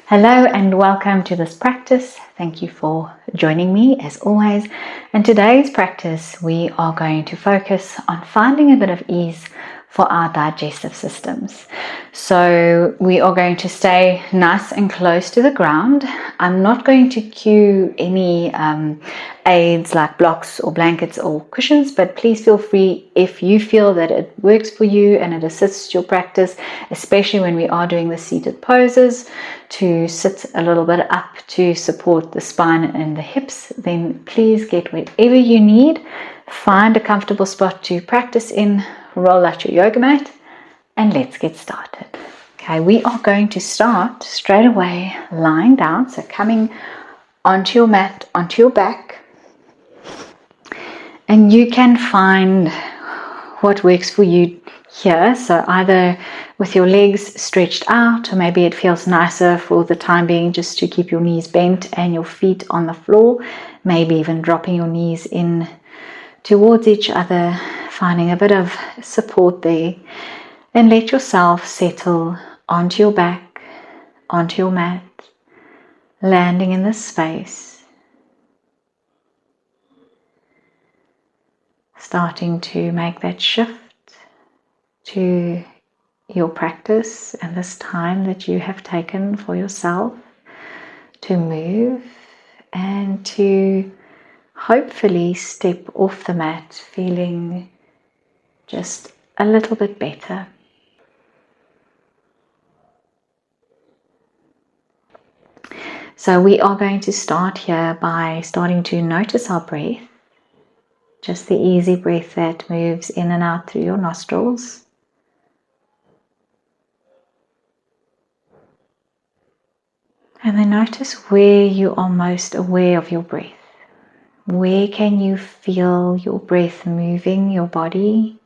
Hello and welcome to this practice. Thank you for joining me as always. In today's practice, we are going to focus on finding a bit of ease for our digestive systems. So we are going to stay nice and close to the ground. I'm not going to cue any aids like blocks or blankets or cushions, but please feel free if you feel that it works for you and it assists your practice, especially when we are doing the seated poses, to sit a little bit up to support the spine and the hips. Then please get whatever you need, find a comfortable spot to practice in, roll out your yoga mat, and let's get started. Okay, we are going to start straight away lying down, so coming onto your mat, onto your back, and you can find what works for you here. So either with your legs stretched out, or maybe it feels nicer for the time being just to keep your knees bent and your feet on the floor, maybe even dropping your knees in towards each other, finding a bit of support there. Then let yourself settle onto your back, onto your mat, landing in this space. Starting to make that shift to your practice and this time that you have taken for yourself to move and to hopefully step off the mat feeling just a little bit better. So we are going to start here by starting to notice our breath, just the easy breath that moves in and out through your nostrils. And then notice where you are most aware of your breath. Where can you feel your breath moving your body?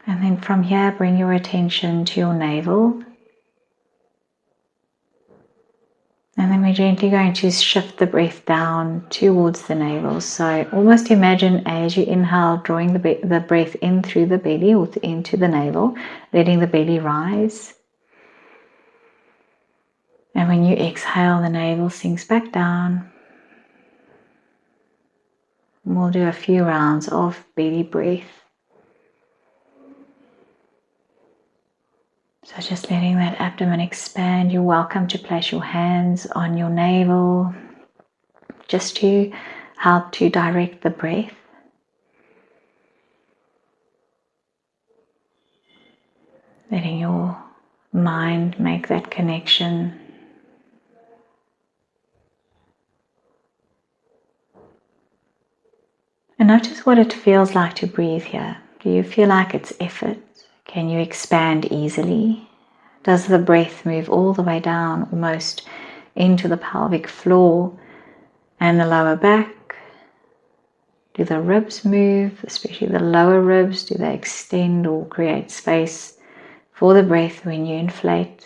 And then from here, bring your attention to your navel. And then we're gently going to shift the breath down towards the navel. So almost imagine as you inhale, drawing the breath in through the belly or into the navel, letting the belly rise. And when you exhale, the navel sinks back down. We'll do a few rounds of belly breath. So just letting that abdomen expand. You're welcome to place your hands on your navel just to help to direct the breath. Letting your mind make that connection. And notice what it feels like to breathe here. Do you feel like it's effort? Can you expand easily? Does the breath move all the way down, almost into the pelvic floor and the lower back? Do the ribs move, especially the lower ribs? Do they extend or create space for the breath when you inflate?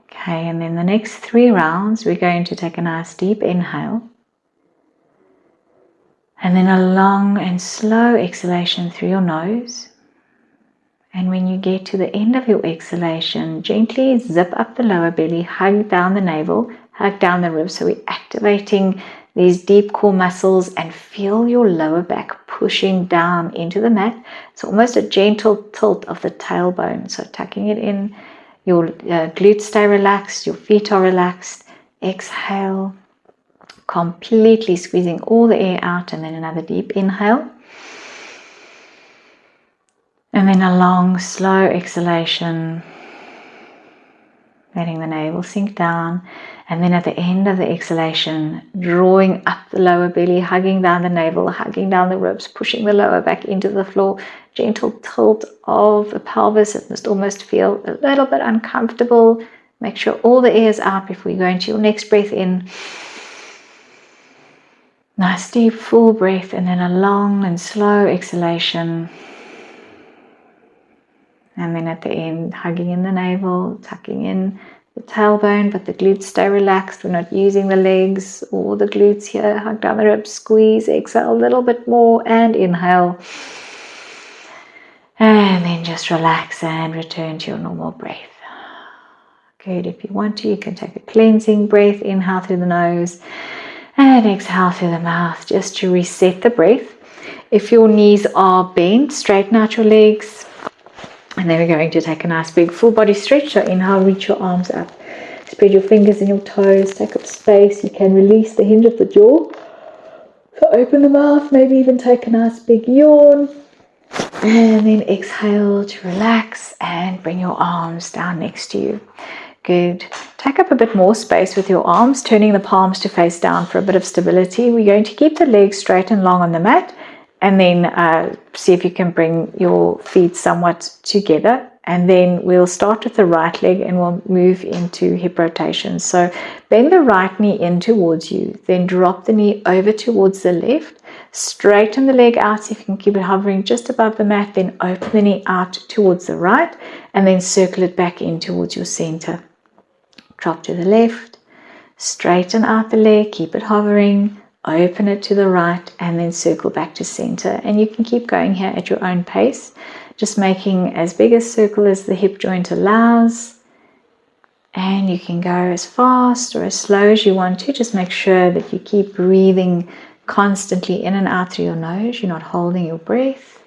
Okay, and then the next 3 rounds, we're going to take a nice deep inhale. And then a long and slow exhalation through your nose. And when you get to the end of your exhalation, gently zip up the lower belly, hug down the navel, hug down the ribs. So we're activating these deep core muscles and feel your lower back pushing down into the mat. It's almost a gentle tilt of the tailbone. So tucking it in, your glutes stay relaxed, your feet are relaxed. Exhale. Completely squeezing all the air out, and then another deep inhale. And then a long, slow exhalation, letting the navel sink down. And then at the end of the exhalation, drawing up the lower belly, hugging down the navel, hugging down the ribs, pushing the lower back into the floor. Gentle tilt of the pelvis. It must almost feel a little bit uncomfortable. Make sure all the air is out before you go into your next breath in. Nice deep full breath, and then a long and slow exhalation. And then at the end, hugging in the navel, tucking in the tailbone, but the glutes stay relaxed. We're not using the legs or the glutes here. Hug down the ribs, squeeze, exhale a little bit more, and inhale. And then just relax and return to your normal breath. Good. If you want to, you can take a cleansing breath. Inhale through the nose and exhale through the mouth, just to reset the breath. If your knees are bent, straighten out your legs. And then we're going to take a nice big full body stretch. So inhale, reach your arms up. Spread your fingers and your toes. Take up space. You can release the hinge of the jaw. So open the mouth. Maybe even take a nice big yawn. And then exhale to relax and bring your arms down next to you. Good. Take up a bit more space with your arms, turning the palms to face down for a bit of stability. We're going to keep the legs straight and long on the mat, and then see if you can bring your feet somewhat together. And then we'll start with the right leg and we'll move into hip rotation. So bend the right knee in towards you, then drop the knee over towards the left. Straighten the leg out, see if you can keep it hovering just above the mat, then open the knee out towards the right, and then circle it back in towards your center. Drop to the left, straighten out the leg, keep it hovering, open it to the right, and then circle back to center. And you can keep going here at your own pace, just making as big a circle as the hip joint allows. And you can go as fast or as slow as you want to. Just make sure that you keep breathing constantly in and out through your nose. You're not holding your breath.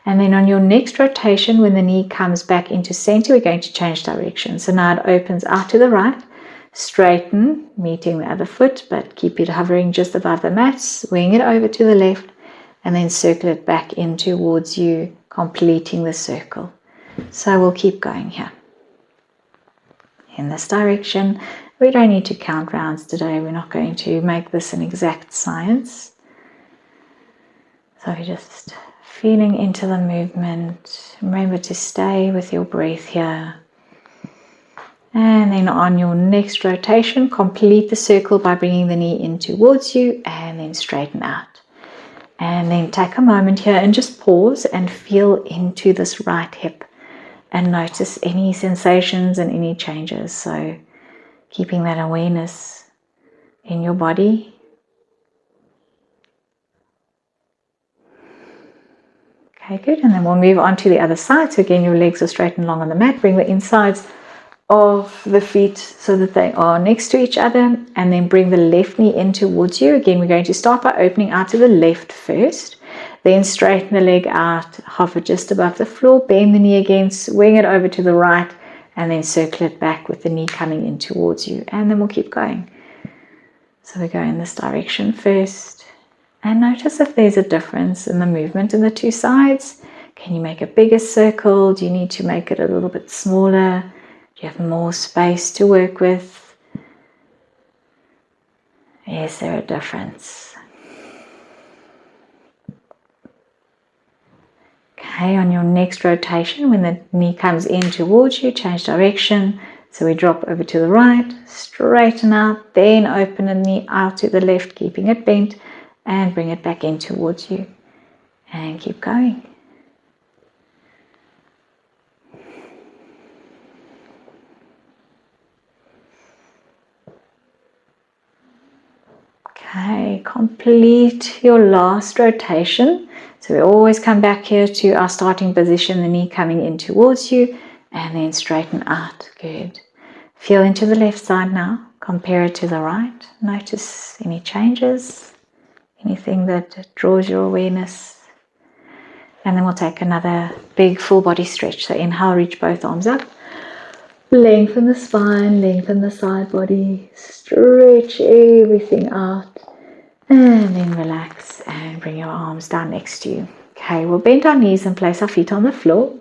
And then on your next rotation, when the knee comes back into center, we're going to change direction. So now it opens out to the right, straighten, meeting the other foot, but keep it hovering just above the mat, swing it over to the left, and then circle it back in towards you, completing the circle. So we'll keep going here. In this direction, we don't need to count rounds today. We're not going to make this an exact science. So we're just feeling into the movement. Remember to stay with your breath here. And then on your next rotation, complete the circle by bringing the knee in towards you and then straighten out. And then take a moment here and just pause and feel into this right hip and notice any sensations and any changes. So keeping that awareness in your body. Okay, good. And then we'll move on to the other side. So again, your legs are straight and long on the mat. Bring the insides of the feet so that they are next to each other, and then bring the left knee in towards you. Again, we're going to start by opening out to the left first, then straighten the leg out, hover just above the floor, bend the knee again, swing it over to the right, and then circle it back with the knee coming in towards you. And then we'll keep going. So we go in this direction first, and notice if there's a difference in the movement in the two sides. Can you make a bigger circle? Do you need to make it a little bit smaller? Do you have more space to work with? Is there a difference? Okay, on your next rotation, when the knee comes in towards you, change direction. So we drop over to the right, straighten out, then open the knee out to the left, keeping it bent, and bring it back in towards you. And keep going. Okay, complete your last rotation. So we always come back here to our starting position, the knee coming in towards you, and then straighten out. Good. Feel into the left side now. Compare it to the right. Notice any changes, anything that draws your awareness. And then we'll take another big full body stretch. So inhale, reach both arms up. Lengthen the spine, lengthen the side body, stretch everything out, and then relax and bring your arms down next to you. Okay, we'll bend our knees and place our feet on the floor.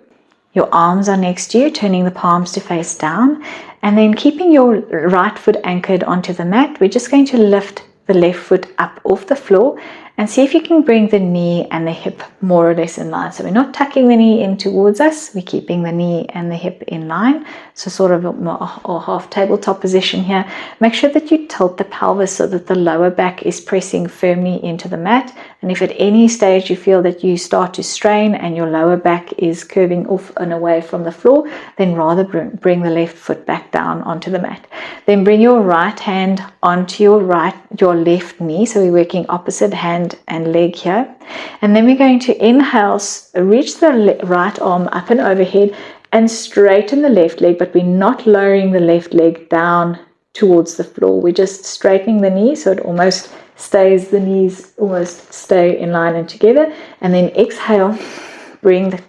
Your arms are next to you, turning the palms to face down, and then keeping your right foot anchored onto the mat, we're just going to lift the left foot up off the floor and see if you can bring the knee and the hip more or less in line. So we're not tucking the knee in towards us, we're keeping the knee and the hip in line. So sort of a half tabletop position here. Make sure that you tilt the pelvis so that the lower back is pressing firmly into the mat. And if at any stage you feel that you start to strain and your lower back is curving off and away from the floor, then rather bring the left foot back down onto the mat. Then bring your right hand onto your left knee. So we're working opposite hand and leg here. And then we're going to inhale, reach the right arm up and overhead and straighten the left leg, but we're not lowering the left leg down towards the floor. We're just straightening the knee so it almost stays, the knees almost stay in line and together. And then exhale, bring the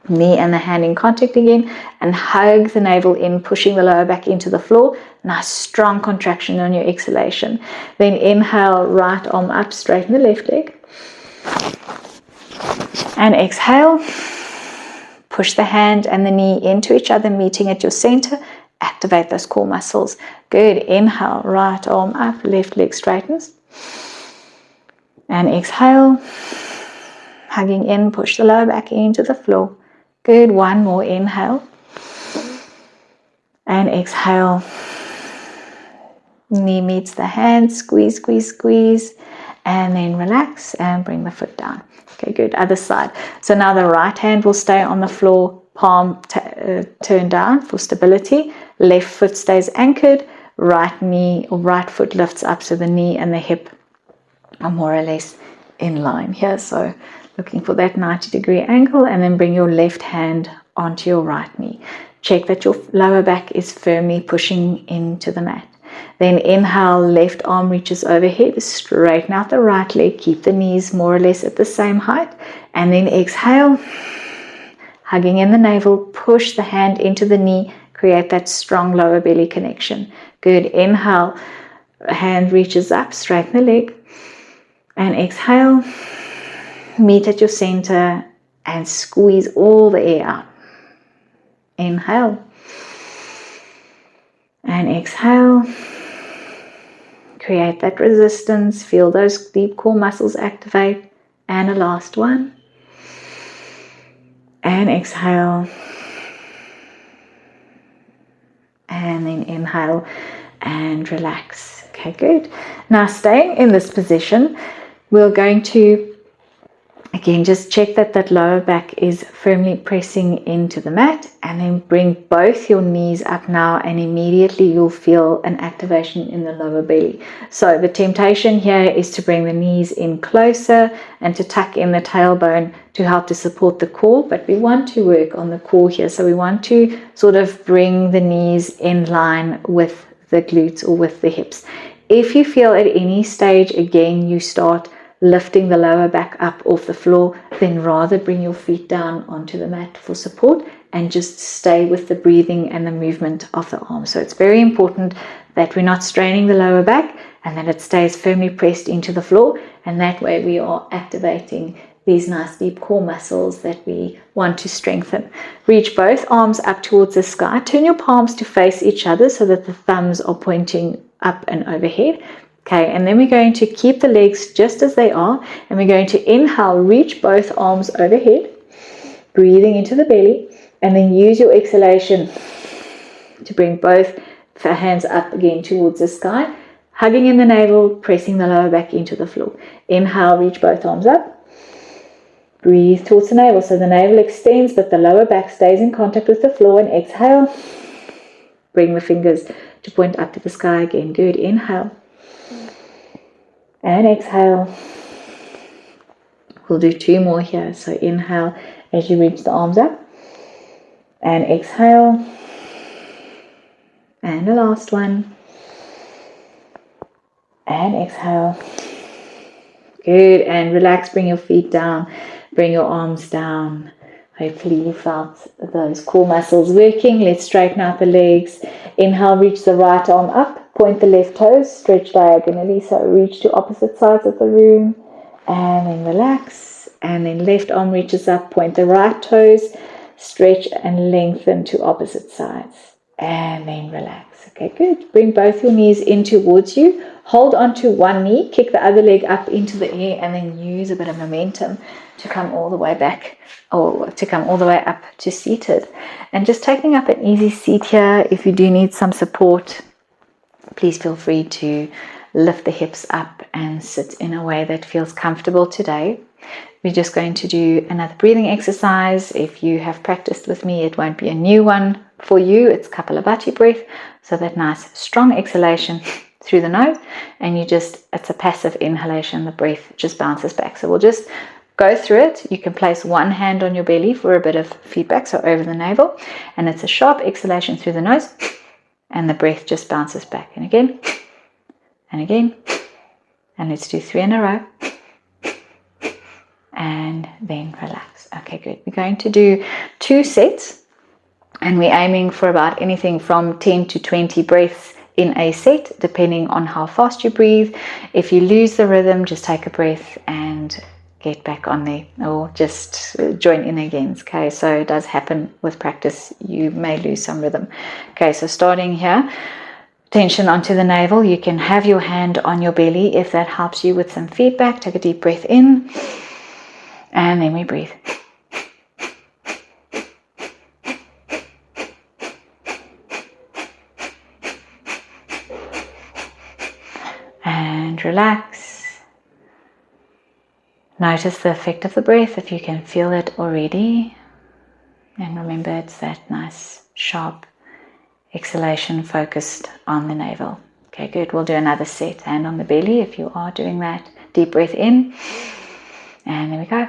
knee and the hand in contact again and hug the navel in, pushing the lower back into the floor. Nice strong contraction on your exhalation. Then inhale, right arm up, straighten the left leg. And exhale, push the hand and the knee into each other, meeting at your center. Activate those core muscles. Good. Inhale, right arm up, left leg straightens. And exhale, hugging in, push the lower back into the floor. Good. One more inhale. And exhale. Knee meets the hand, squeeze, squeeze, squeeze. And then relax and bring the foot down. Okay, good. Other side. So now the right hand will stay on the floor, palm turned down for stability. Left foot stays anchored. Right knee or right foot lifts up, so the knee and the hip are more or less in line here. So looking for that 90-degree angle, and then bring your left hand onto your right knee. Check that your lower back is firmly pushing into the mat. Then inhale, left arm reaches overhead, straighten out the right leg, keep the knees more or less at the same height, and then exhale, hugging in the navel, push the hand into the knee, create that strong lower belly connection. Good. Inhale, hand reaches up, straighten the leg, and exhale, meet at your center and squeeze all the air out. Inhale and exhale. Create that resistance, feel those deep core muscles activate, and a last one. And exhale. And then inhale and relax. Okay, good. Now staying in this position, we're going to again just check that lower back is firmly pressing into the mat, and then bring both your knees up now, and immediately you'll feel an activation in the lower belly. So the temptation here is to bring the knees in closer and to tuck in the tailbone to help to support the core, but we want to work on the core here. So we want to sort of bring the knees in line with the glutes or with the hips. If you feel at any stage again you start lifting the lower back up off the floor, then rather bring your feet down onto the mat for support and just stay with the breathing and the movement of the arms. So it's very important that we're not straining the lower back and that it stays firmly pressed into the floor, and that way we are activating these nice deep core muscles that we want to strengthen. Reach both arms up towards the sky. Turn your palms to face each other so that the thumbs are pointing up and overhead. Okay, and then we're going to keep the legs just as they are, and we're going to inhale, reach both arms overhead, breathing into the belly, and then use your exhalation to bring both hands up again towards the sky, hugging in the navel, pressing the lower back into the floor. Inhale, reach both arms up, breathe towards the navel, so the navel extends but the lower back stays in contact with the floor, and exhale, bring the fingers to point up to the sky again. Good. Inhale. And exhale. We'll do two more here. So inhale as you reach the arms up. And exhale. And the last one. And exhale. Good. And relax. Bring your feet down. Bring your arms down. Hopefully you felt those core muscles working. Let's straighten out the legs. Inhale, reach the right arm up. Point the left toes, stretch diagonally, so reach to opposite sides of the room, and then relax, and then left arm reaches up, point the right toes, stretch and lengthen to opposite sides, and then relax. Okay, good. Bring both your knees in towards you. Hold onto one knee, kick the other leg up into the air, and then use a bit of momentum to come all the way back, or to come all the way up to seated. And just taking up an easy seat here. If you do need some support, please feel free to lift the hips up and sit in a way that feels comfortable today. We're just going to do another breathing exercise. If you have practiced with me, it won't be a new one for you. It's Kapalabhati breath. So that nice strong exhalation through the nose, and it's a passive inhalation. The breath just bounces back. So we'll just go through it. You can place one hand on your belly for a bit of feedback, so over the navel, and it's a sharp exhalation through the nose, and the breath just bounces back. And again, and again, and let's do 3 in a row. And then relax. Okay, good. We're going to do 2 sets, and we're aiming for about anything from 10 to 20 breaths in a set, depending on how fast you breathe. If you lose the rhythm, just take a breath and get back on there, or just join in again. Okay, so it does happen with practice. You may lose some rhythm. Okay, so starting here, tension onto the navel. You can have your hand on your belly if that helps you with some feedback. Take a deep breath in. And then we breathe. And relax. Notice the effect of the breath if you can feel it already. And remember, it's that nice, sharp exhalation focused on the navel. Okay, good. We'll do another set. Hand on the belly if you are doing that. Deep breath in. And there we go.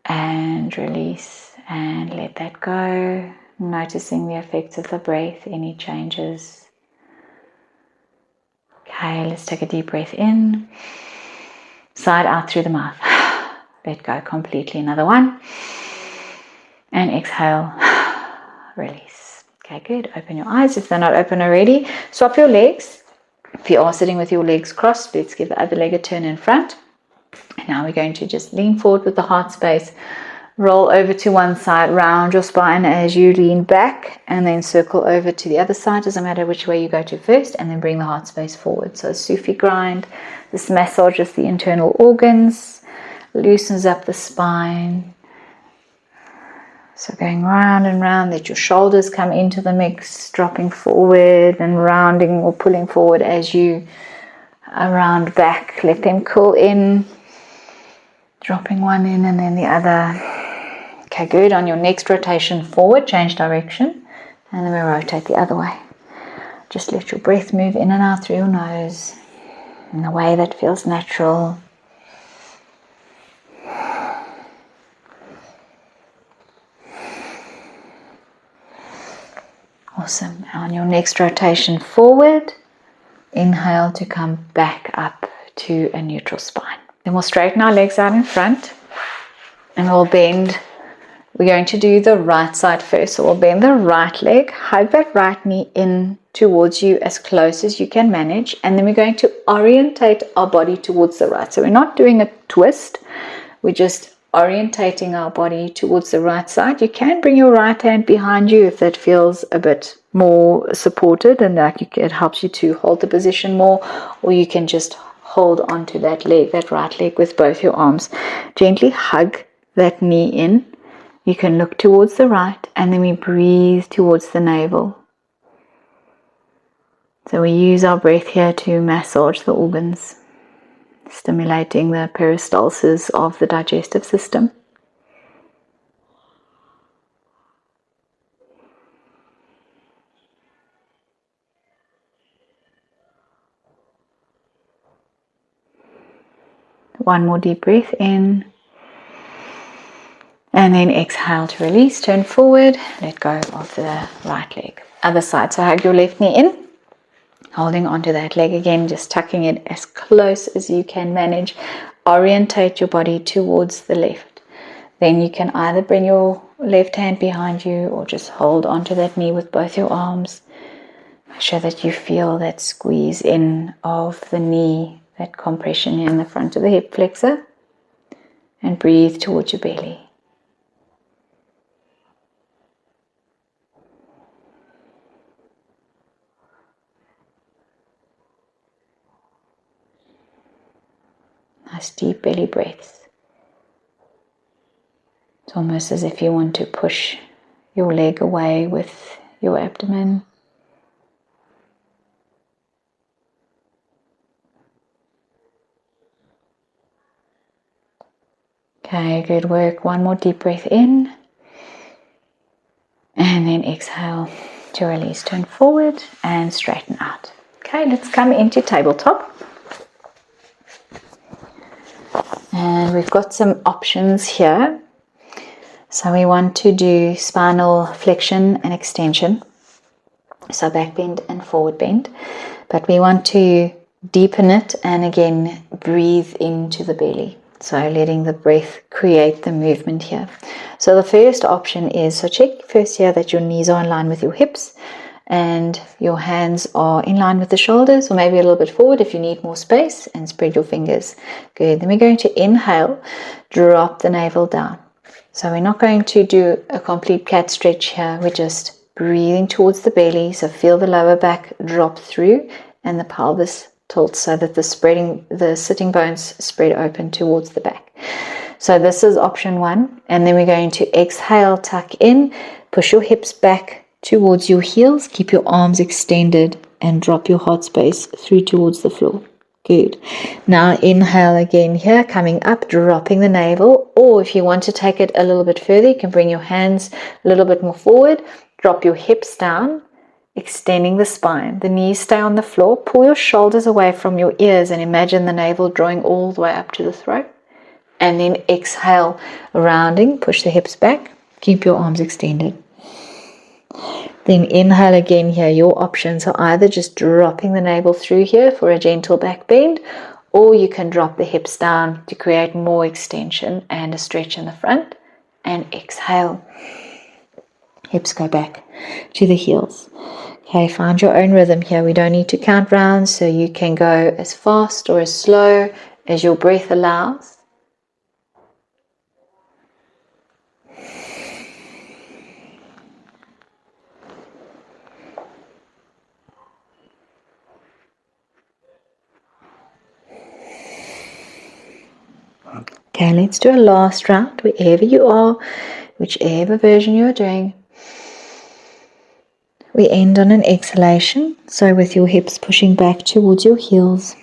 And release and let that go. Noticing the effects of the breath, any changes. Okay, let's take a deep breath in. Side out through the mouth. Let go completely. Another one. And exhale. Release. Okay, good. Open your eyes if they're not open already. Swap your legs. If you are sitting with your legs crossed, let's give the other leg a turn in front. And now we're going to just lean forward with the heart space. Roll over to one side, round your spine as you lean back, and then circle over to the other side. Doesn't matter which way you go to first, and then bring the heart space forward. So Sufi grind. This massages the internal organs, loosens up the spine. So going round and round, let your shoulders come into the mix, dropping forward and rounding or pulling forward as you round back. Let them cool in, dropping one in and then the other. Okay, good. On your next rotation forward, change direction, and then we rotate the other way. Just let your breath move in and out through your nose in a way that feels natural. Awesome. On your next rotation forward, inhale to come back up to a neutral spine. Then we'll straighten our legs out in front and we'll bend. We're going to do the right side first. So we'll bend the right leg, hug that right knee in towards you as close as you can manage. And then we're going to orientate our body towards the right. So we're not doing a twist. We're just orientating our body towards the right side. You can bring your right hand behind you if that feels a bit more supported and it helps you to hold the position more, or you can just hold onto that leg, that right leg, with both your arms. Gently hug that knee in. You can look towards the right, and then we breathe towards the navel. So we use our breath here to massage the organs, stimulating the peristalsis of the digestive system. One more deep breath in. And then exhale to release. Turn forward. Let go of the right leg. Other side. So hug your left knee in. Holding onto that leg again. Just tucking it as close as you can manage. Orientate your body towards the left. Then you can either bring your left hand behind you or just hold onto that knee with both your arms. Make sure that you feel that squeeze in of the knee that compression here in the front of the hip flexor, and breathe towards your belly. Nice deep belly breaths. It's almost as if you want to push your leg away with your abdomen. Okay, good work. One more deep breath in. And then exhale to release. Turn forward and straighten out. Okay, let's come into tabletop. And we've got some options here. So we want to do spinal flexion and extension. So back bend and forward bend. But we want to deepen it and again breathe into the belly. So letting the breath create the movement here. So the first option is, so check first here that your knees are in line with your hips and your hands are in line with the shoulders, or maybe a little bit forward if you need more space, and spread your fingers. Good. Then we're going to inhale, drop the navel down. So we're not going to do a complete cat stretch here. We're just breathing towards the belly. So feel the lower back drop through and the pelvis tilt so that the sitting bones spread open towards the back. So this is option one. And then we're going to exhale, tuck in, push your hips back towards your heels, keep your arms extended and drop your heart space through towards the floor. Good. Now inhale again here, coming up, dropping the navel, or if you want to take it a little bit further, you can bring your hands a little bit more forward, drop your hips down, extending the spine. The knees stay on the floor. Pull your shoulders away from your ears and imagine the navel drawing all the way up to the throat. And then exhale, rounding, push the hips back, keep your arms extended. Then inhale again here. Your options are either just dropping the navel through here for a gentle back bend, or you can drop the hips down to create more extension and a stretch in the front. And exhale. Hips go back to the heels. Okay, find your own rhythm here. We don't need to count rounds, so you can go as fast or as slow as your breath allows. Okay, let's do a last round, wherever you are, whichever version you're doing. We end on an exhalation, so with your hips pushing back towards your heels.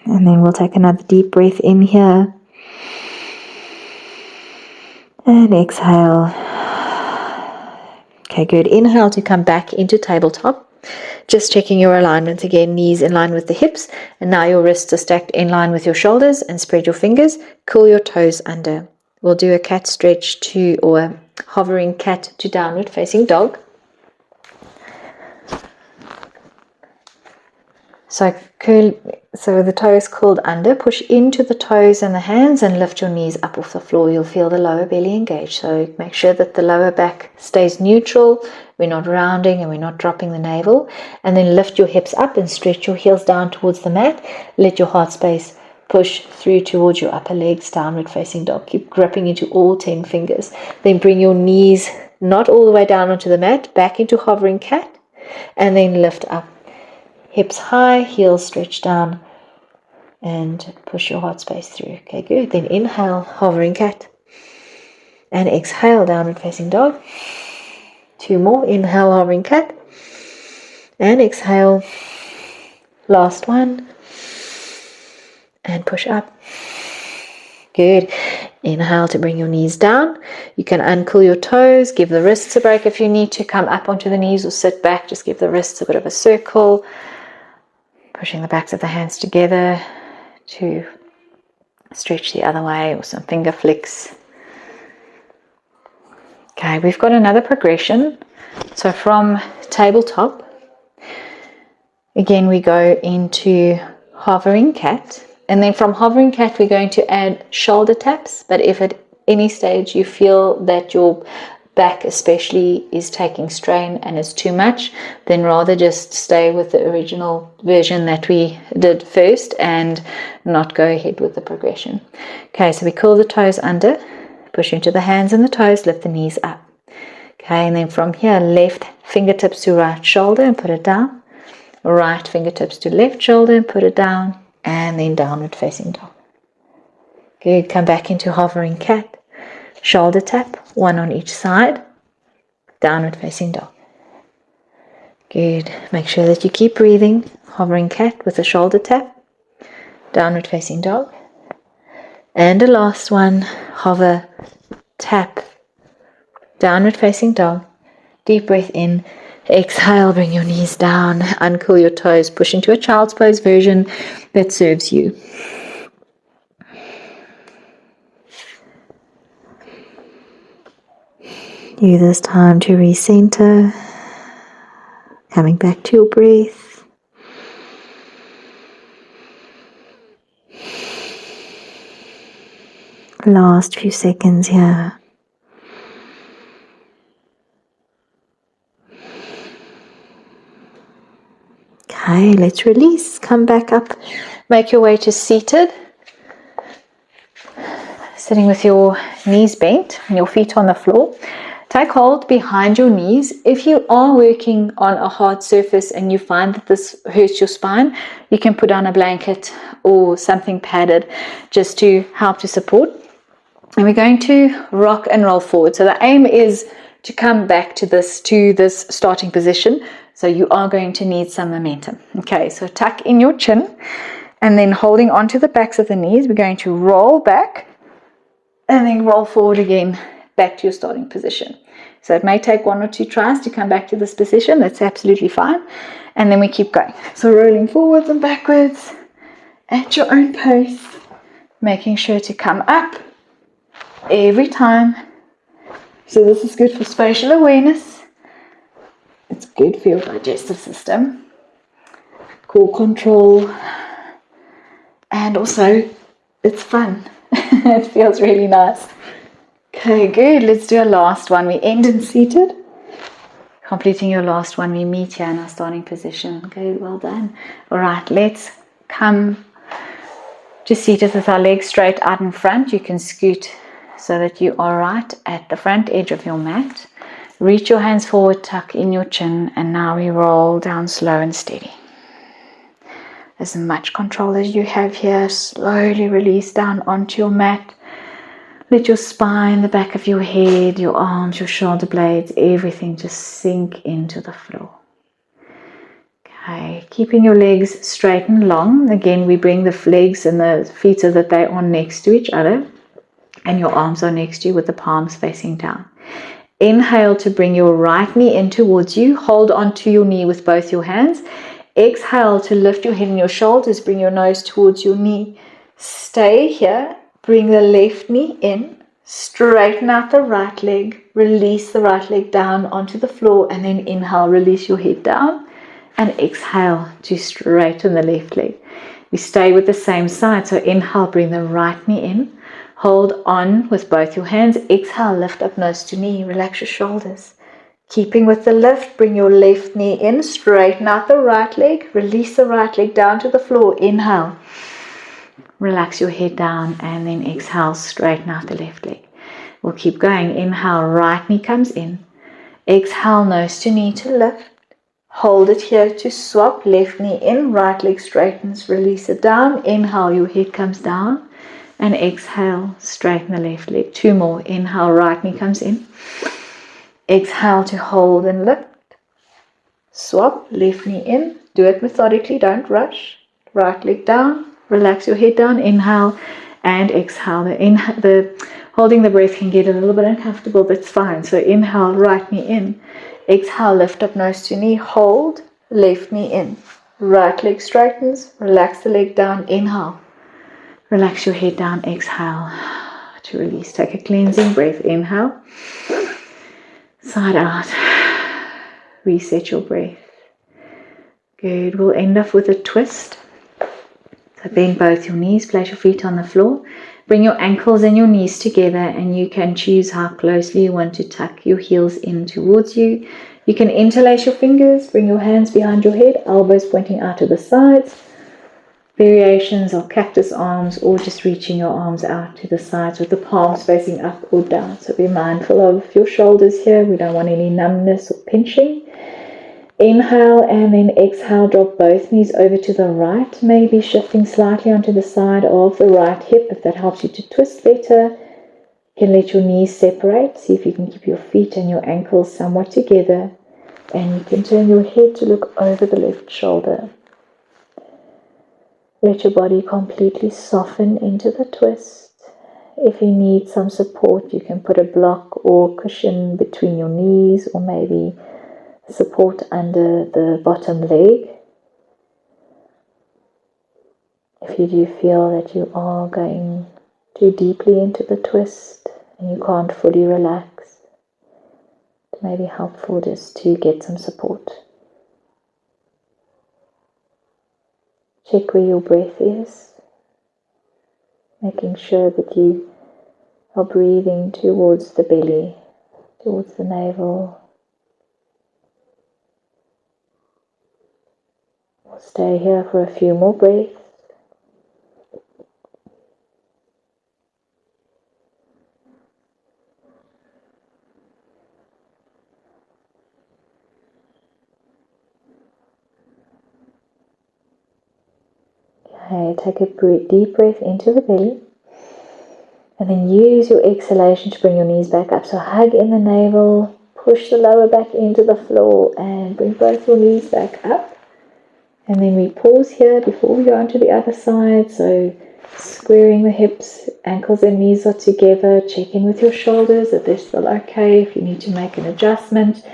And then we'll take another deep breath in here. And exhale. Okay, good. Inhale to come back into tabletop. Just checking your alignment again, knees in line with the hips. And now your wrists are stacked in line with your shoulders, and spread your fingers. Curl your toes under. We'll do a cat stretch to, or a hovering cat to downward facing dog. So the toes curled under, push into the toes and the hands and lift your knees up off the floor. You'll feel the lower belly engage. So make sure that the lower back stays neutral. We're not rounding and we're not dropping the navel. And then lift your hips up and stretch your heels down towards the mat. Let your heart space push through towards your upper legs, downward facing dog. Keep gripping into all 10 fingers. Then bring your knees not all the way down onto the mat, back into hovering cat, and then lift up. Hips high, heels stretch down, and push your heart space through. Okay, good. Then inhale, hovering cat, and exhale, downward facing dog. 2 more. Inhale, hovering cat, and exhale. Last one, and push up. Good. Inhale to bring your knees down. You can uncurl your toes, give the wrists a break if you need to. Come up onto the knees or sit back. Just give the wrists a bit of a circle. Pushing the backs of the hands together to stretch the other way, or some finger flicks. Okay, we've got another progression. So from tabletop, again we go into hovering cat. And then from hovering cat, we're going to add shoulder taps. But if at any stage you feel that your back especially is taking strain and is too much, then rather just stay with the original version that we did first and not go ahead with the progression. Okay, so we curl the toes under, push into the hands and the toes, lift the knees up. Okay, and then from here, left fingertips to right shoulder and put it down. Right fingertips to left shoulder and put it down, and then downward facing dog. Good, come back into hovering cat. Shoulder tap, one on each side. Downward facing dog. Good, make sure that you keep breathing. Hovering cat with a shoulder tap. Downward facing dog. And the last one, hover, tap. Downward facing dog. Deep breath in. Exhale, bring your knees down, uncurl your toes, push into a child's pose version that serves you. Use this time to recenter, coming back to your breath. Last few seconds here. Okay, let's release. Come back up. Make your way to seated. Sitting with your knees bent and your feet on the floor. Take hold behind your knees. If you are working on a hard surface and you find that this hurts your spine, you can put on a blanket or something padded just to help to support. And we're going to rock and roll forward. So the aim is to come back to this starting position. So you are going to need some momentum. Okay, so tuck in your chin and then holding onto the backs of the knees, we're going to roll back and then roll forward again back to your starting position. So it may take 1 or 2 tries to come back to this position. That's absolutely fine. And then we keep going. So rolling forwards and backwards at your own pace, making sure to come up every time. So this is good for spatial awareness. It's good for your digestive system, core control, and also it's fun. It feels really nice. Okay, good. Let's do a last one. We end in seated. Completing your last one, we meet here in our starting position. Okay, well done. All right, let's come to seated with our legs straight out in front. You can scoot so that you are right at the front edge of your mat. Reach your hands forward, tuck in your chin, and now we roll down slow and steady. As much control as you have here, slowly release down onto your mat. Let your spine, the back of your head, your arms, your shoulder blades, everything just sink into the floor. Okay, keeping your legs straight and long. Again, we bring the legs and the feet so that they are next to each other, and your arms are next to you with the palms facing down. Inhale to bring your right knee in towards you. Hold onto your knee with both your hands. Exhale to lift your head and your shoulders. Bring your nose towards your knee. Stay here. Bring the left knee in. Straighten out the right leg. Release the right leg down onto the floor. And then inhale, release your head down. And exhale to straighten the left leg. We stay with the same side. So inhale, bring the right knee in. Hold on with both your hands. Exhale, lift up nose to knee. Relax your shoulders. Keeping with the lift, bring your left knee in. Straighten out the right leg. Release the right leg down to the floor. Inhale. Relax your head down and then exhale, straighten out the left leg. We'll keep going. Inhale, right knee comes in. Exhale, nose to knee to lift. Hold it here to swap. Left knee in, right leg straightens. Release it down. Inhale, your head comes down. And exhale, straighten the left leg. 2 more. Inhale, right knee comes in. Exhale to hold and lift. Swap, left knee in. Do it methodically, don't rush. Right leg down. Relax your head down. Inhale and exhale. Holding the breath can get a little bit uncomfortable. That's fine. So inhale, right knee in. Exhale, lift up nose to knee. Hold, left knee in. Right leg straightens. Relax the leg down. Inhale. Relax your head down, exhale to release. Take a cleansing breath, inhale, side out, reset your breath. Good, we'll end off with a twist. So bend both your knees, place your feet on the floor, Bring your ankles and your knees together, and you can choose how closely you want to tuck your heels in towards you. You can interlace your fingers, bring your hands behind your head, elbows pointing out to the sides. Variations of cactus arms, or just reaching your arms out to the sides with the palms facing up or down. So be mindful of your shoulders here. We don't want any numbness or pinching. Inhale and then exhale, drop both knees over to the right, maybe shifting slightly onto the side of the right hip if that helps you to twist better. You can let your knees separate, see if you can keep your feet and your ankles somewhat together, and you can turn your head to look over the left shoulder. Let your body completely soften into the twist. If you need some support, you can put a block or cushion between your knees, or maybe support under the bottom leg. If you do feel that you are going too deeply into the twist and you can't fully relax, it may be helpful just to get some support. Check where your breath is, making sure that you are breathing towards the belly, towards the navel. We'll stay here for a few more breaths. Okay, take a deep breath into the belly, and then use your exhalation to bring your knees back up. So hug in the navel, push the lower back into the floor, and bring both your knees back up. And then we pause here before we go on to the other side. So squaring the hips, ankles and knees are together. Check in with your shoulders if they're still okay, if you need to make an adjustment.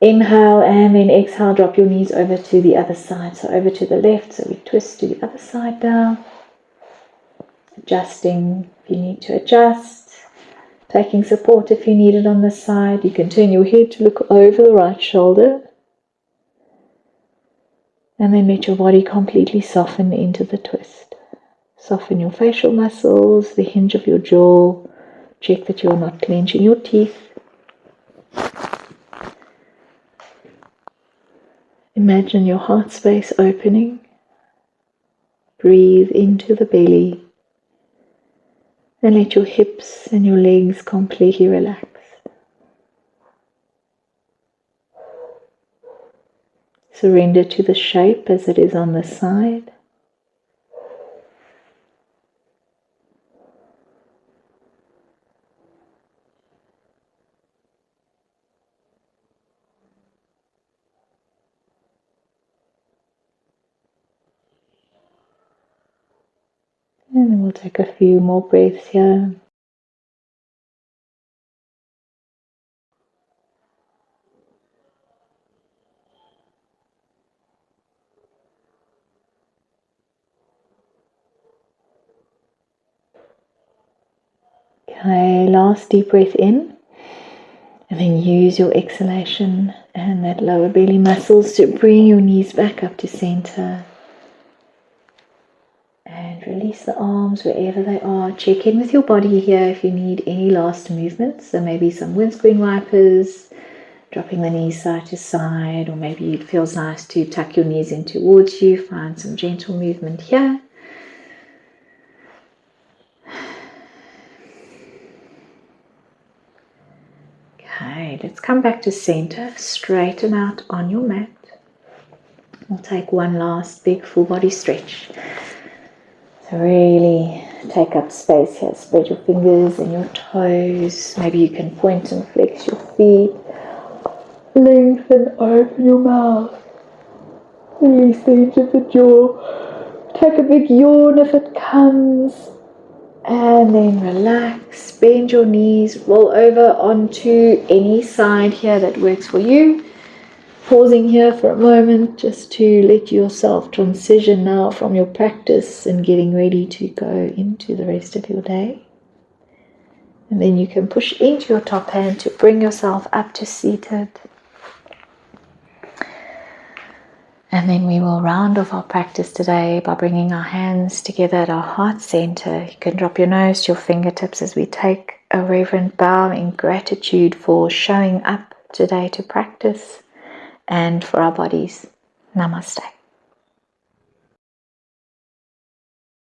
Inhale and then exhale, drop your knees over to the other side. So over to the left, so we twist to the other side now. Adjusting if you need to adjust. Taking support if you need it on this side. You can turn your head to look over the right shoulder. And then let your body completely soften into the twist. Soften your facial muscles, the hinge of your jaw. Check that you're not clenching your teeth. Imagine your heart space opening. Breathe into the belly. And let your hips and your legs completely relax. Surrender to the shape as it is on the side. And then we'll take a few more breaths here. Okay, last deep breath in, and then use your exhalation and that lower belly muscles to bring your knees back up to center. And release the arms wherever they are. Check in with your body here if you need any last movements. So maybe some windscreen wipers, dropping the knees side to side, or maybe it feels nice to tuck your knees in towards you. Find some gentle movement here. Okay, let's come back to center. Straighten out on your mat. We'll take one last big full body stretch. So really take up space here. Spread your fingers and your toes. Maybe you can point and flex your feet. Lengthen, open your mouth. Release the hinge of the jaw. Take a big yawn if it comes. And then relax, bend your knees, roll over onto any side here that works for you. Pausing here for a moment just to let yourself transition now from your practice and getting ready to go into the rest of your day. And then you can push into your top hand to bring yourself up to seated. And then we will round off our practice today by bringing our hands together at our heart center. You can drop your nose to your fingertips as we take a reverent bow in gratitude for showing up today to practice and for our bodies. Namaste.